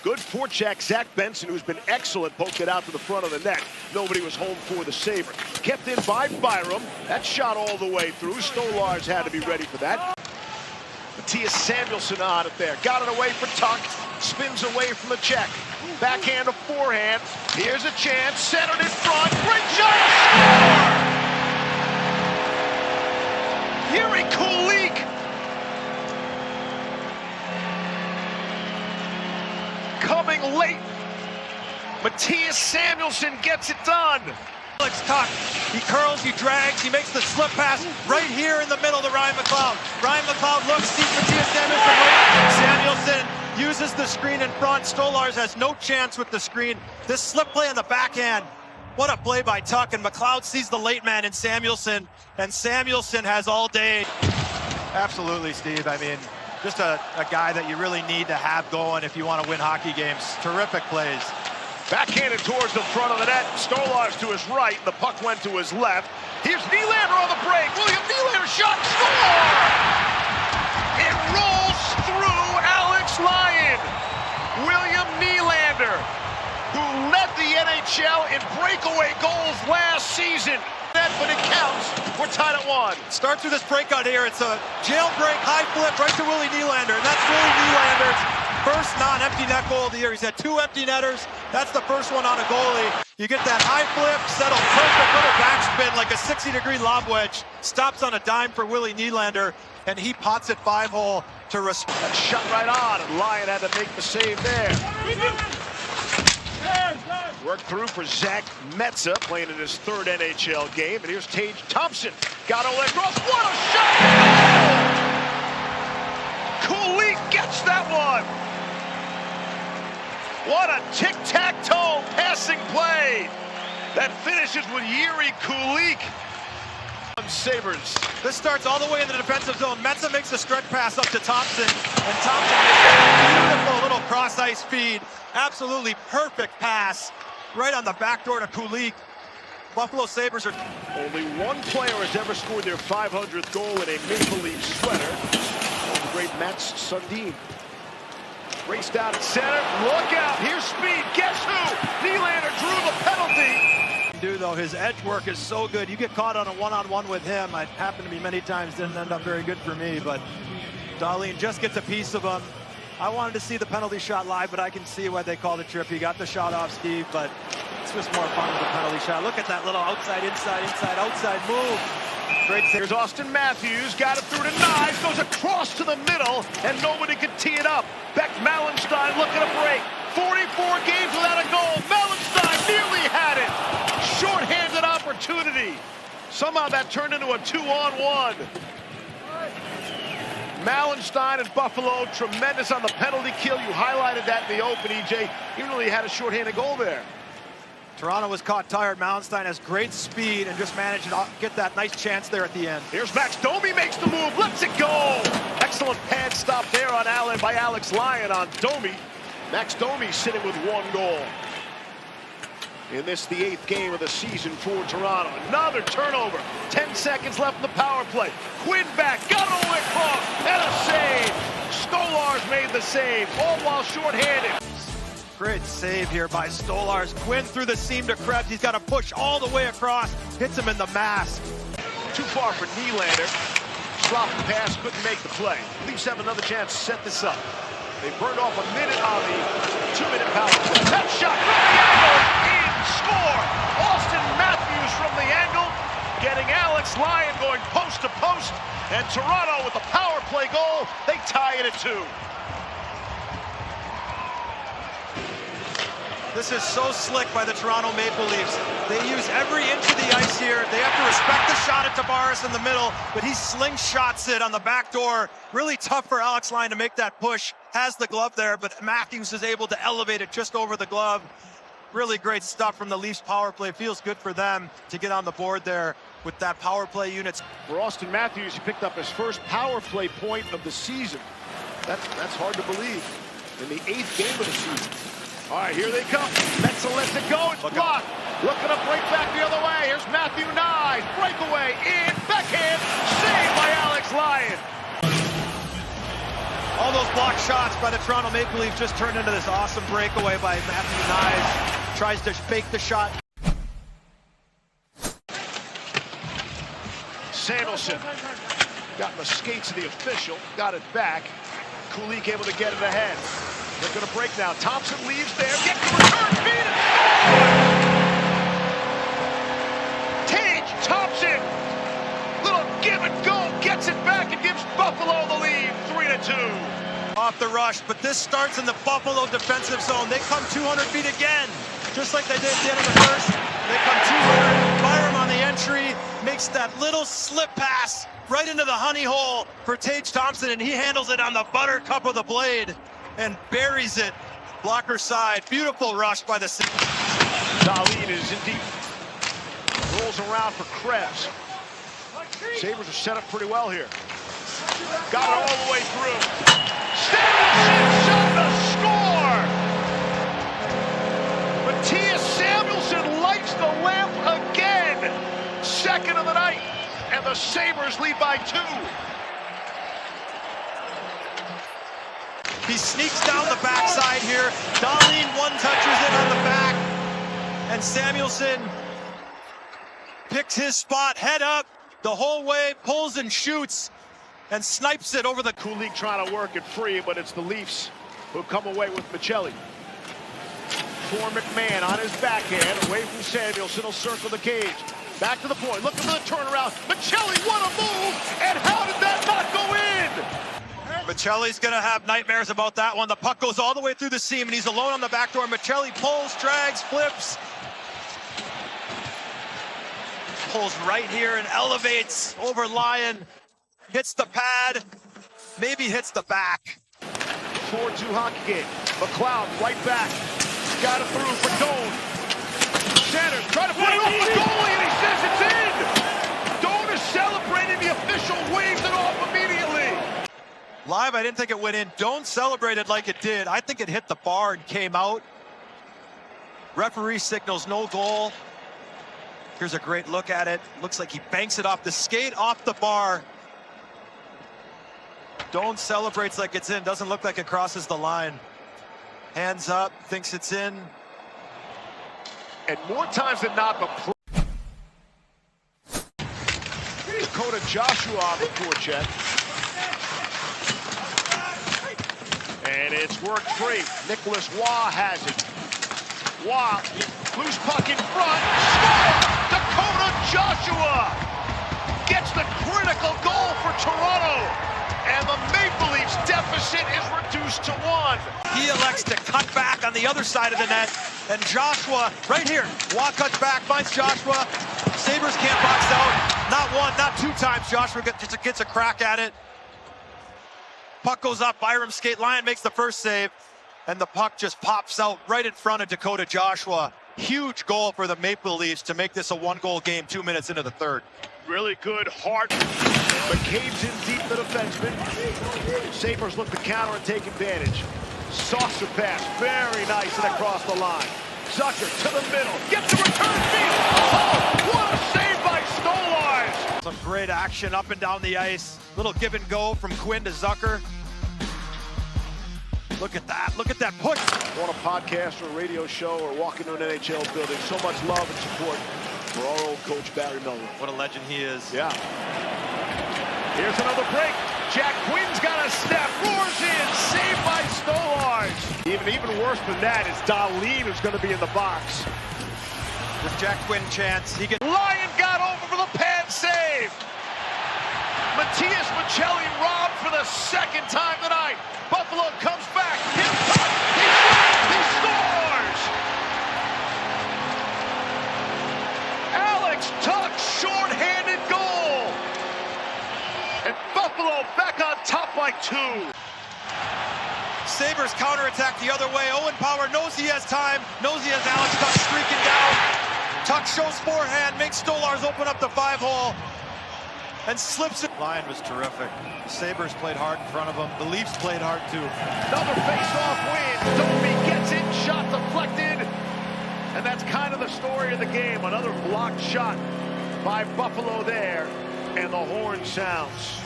Good forecheck. Zach Benson, who's been excellent, poked it out to the front of the net. Nobody was home for the Sabres. Kept in by Byram. That shot all the way through. Stolarz had to be ready for that. Mattias Samuelsson on it there. Got it away for Tuck. Spins away from the check. Backhand to forehand. Here's a chance. Centered in front. Great shot. Score! Yuri Kulik. Coming late. Mattias Samuelsson gets it done. Alex Tuck, he curls, he drags, he makes the slip pass right here in the middle to Ryan McLeod. Ryan McLeod looks, sees Mattias Samuelsson late. Samuelsson uses the screen in front. Stolarz has no chance with the screen. This slip play on the backhand. What a play by Tuck, and McLeod sees the late man in Samuelsson, and Samuelsson has all day. Absolutely, Steve. I mean, just a guy that you really need to have going if you want to win hockey games. Terrific plays. Backhanded towards the front of the net. Stolarz to his right. The puck went to his left. Here's Nylander on the break. William Nylander shot. Score! It rolls through Alex Lyon. William Nylander, who led the NHL in breakaway goals last season. But it counts. We're tied at 1. Start through this breakout here. It's a jailbreak high flip right to Willie Nylander, and that's Willie Nylander's first non-empty net goal of the year. He's had 2 empty netters. That's the first one on a goalie. You get that high flip, settle perfect little backspin like a 60-degree lob wedge. Stops on a dime for Willie Nylander, and he pots it 5-hole to respond. That shot right on, and Lyon had to make the save there. Work through for Zach Metza, playing in his 3rd NHL game. And here's Tage Thompson. Got a leg cross. What a shot! Kulik gets that one. What a tic-tac-toe passing play. That finishes with Yuri Kulik. Sabres. This starts all the way in the defensive zone. Metza makes a stretch pass up to Thompson, and Thompson makes a beautiful little cross-ice feed. Absolutely perfect pass right on the back door to Kulik. Buffalo Sabres are... Only one player has ever scored their 500th goal in a Maple Leaf sweater. The great Mats Sundin. Raced out at center. Look out. Here's speed. Guess who? Nylander drew the penalty. Though his edge work is so good. You get caught on a one-on-one with him. It happened to me many times. Didn't end up very good for me, but Dahlin just gets a piece of him. I wanted to see the penalty shot live, but I can see why they called it trip. He got the shot off, Steve, but it's just more fun with the penalty shot. Look at that little outside, inside, inside, outside move. Great save. Here's Austin Matthews, got it through to Knies, goes across to the middle, and nobody can tee it up. Beck Malenstein looking to break. 44 games without a goal. Malenstein nearly had it. Short-handed opportunity. Somehow that turned into a 2-on-1. Malenstein and Buffalo, tremendous on the penalty kill. You highlighted that in the open, EJ. He really had a short-handed goal there. Toronto was caught tired. Malenstein has great speed and just managed to get that nice chance there at the end. Here's Max Domi, makes the move, lets it go. Excellent pad stop there on by Alex Lyon on Domi. Max Domi sitting with 1 goal. In this, the 8th game of the season for Toronto. Another turnover. 10 seconds left in the power play. Quinn back, got it away across, and a save. Stolarz made the save, all while shorthanded. Great save here by Stolarz. Quinn through the seam to Krebs. He's got to push all the way across. Hits him in the mask. Too far for Nylander. Sloppy pass, couldn't make the play. Leafs have another chance to set this up. They burned off a minute on the 2-minute power play. That shot from the angle, in, score! Austin Matthews from the angle, getting Alex Lyon going post to post, and Toronto with the power play goal, they tie it at 2. This is so slick by the Toronto Maple Leafs. They use every inch of the ice here. They have to respect the shot at Tavares in the middle, but he slingshots it on the back door. Really tough for Alex Lyon to make that push. Has the glove there, but Matthews is able to elevate it just over the glove. Really great stuff from the Leafs power play. Feels good for them to get on the board there with that power play unit. For Austin Matthews, he picked up his first power play point of the season. That's hard to believe. In the 8th game of the season. All right, here they come. Metza lets it go. It's blocked. Looking to break back the other way. Here's Matthew Knies. Breakaway in. Backhand. Saved by Alex Lyon. All of those blocked shots by the Toronto Maple Leafs just turned into this awesome breakaway by Matthew Knies. Tries to fake the shot. Samuelson got the skates of the official, got it back. Kulik able to get it ahead. They're going to break now. Thompson leaves there, gets the return feed and scores! Tage Thompson, little give and go, gets it back and gives Buffalo the lead, 3-2. Off the rush, but this starts in the Buffalo defensive zone. They come 200 feet again, just like they did at the end of the first. They come 200, Byram on the entry, makes that little slip pass right into the honey hole for Tage Thompson, and he handles it on the buttercup of the blade and buries it. Blocker side, beautiful rush by the... Dahlin is in deep. Rolls around for Krebs. Sabres are set up pretty well here. Got it all the way through. Samuelson shot the score! Mattias Samuelson lights the lamp again. Second of the night, and the Sabres lead by 2. He sneaks down the backside here. Dahlin one-touches it on the back. And Samuelson picks his spot, head up, the whole way, pulls and shoots, and snipes it over the... Kulik trying to work it free, but it's the Leafs who come away with Michelli. For McMahon on his backhand, away from Samuelson, he'll circle the cage. Back to the point, looking for the turnaround. Michelli, what a move! And how did that not go in? Michelli's gonna have nightmares about that one. The puck goes all the way through the seam, and he's alone on the back door. Michelli pulls, drags, flips. Pulls right here and elevates over Lyon. Hits the pad, maybe hits the back. 4-2 hockey game. McLeod right back. Got it through for Doan. Center, trying to put it off the goalie, and he says it's in! Doan is celebrating, the official waves it off immediately. Live, I didn't think it went in. Don't celebrate it like it did. I think it hit the bar and came out. Referee signals no goal. Here's a great look at it. Looks like he banks it off the skate, off the bar. Don't celebrates like it's in. Doesn't look like it crosses the line. Hands up, thinks it's in. And more times than not, the Dakota Joshua on the forecheck. And it's worked free. Nicholas Waugh has it. Waugh, loose puck in front. Score! Dakota Joshua gets the critical goal for Toronto. And the Maple Leafs deficit is reduced to 1. He elects to cut back on the other side of the net. And Joshua, right here, Waugh cuts back, finds Joshua. Sabres can't box out. Not one, not 2 times. Joshua gets a crack at it. Puck goes up, Byram skate, Lyon makes the first save, and the puck just pops out right in front of Dakota Joshua. Huge goal for the Maple Leafs to make this a 1-goal game 2 minutes into the third. Really good heart. McCabe's in deep, the defenseman. Sabres look to counter and take advantage. Saucer pass, very nice and across the line. Zucker to the middle, gets the return feed. Oh, what a save by Stolarz! Some great action up and down the ice. Little give and go from Quinn to Zucker. Look at that push. On a podcast or a radio show or walk into an NHL building, so much love and support for our old coach, Barry Miller. What a legend he is. Yeah. Here's another break. Jack Quinn's got a snap, roars in, saved by Stolarz. Even worse than that is Dahlin, who's going to be in the box. With Jack Quinn chance, he gets... Lyon got over for the pad save. Mattias Michelli robbed for the second time tonight. Buffalo comes back. He'll cut. He scores. Alex Tuch, short-handed goal. And Buffalo back on top by 2. Sabres counterattack the other way. Owen Power knows he has time, knows he has Alex Tuch streaking down. Tuch shows forehand, makes Stolarz open up the 5-hole, and slips it. Lyon was terrific. The Sabres played hard in front of him. The Leafs played hard too. Another face-off win. Domi gets it, shot deflected. And that's kind of the story of the game. Another blocked shot by Buffalo there. And the horn sounds.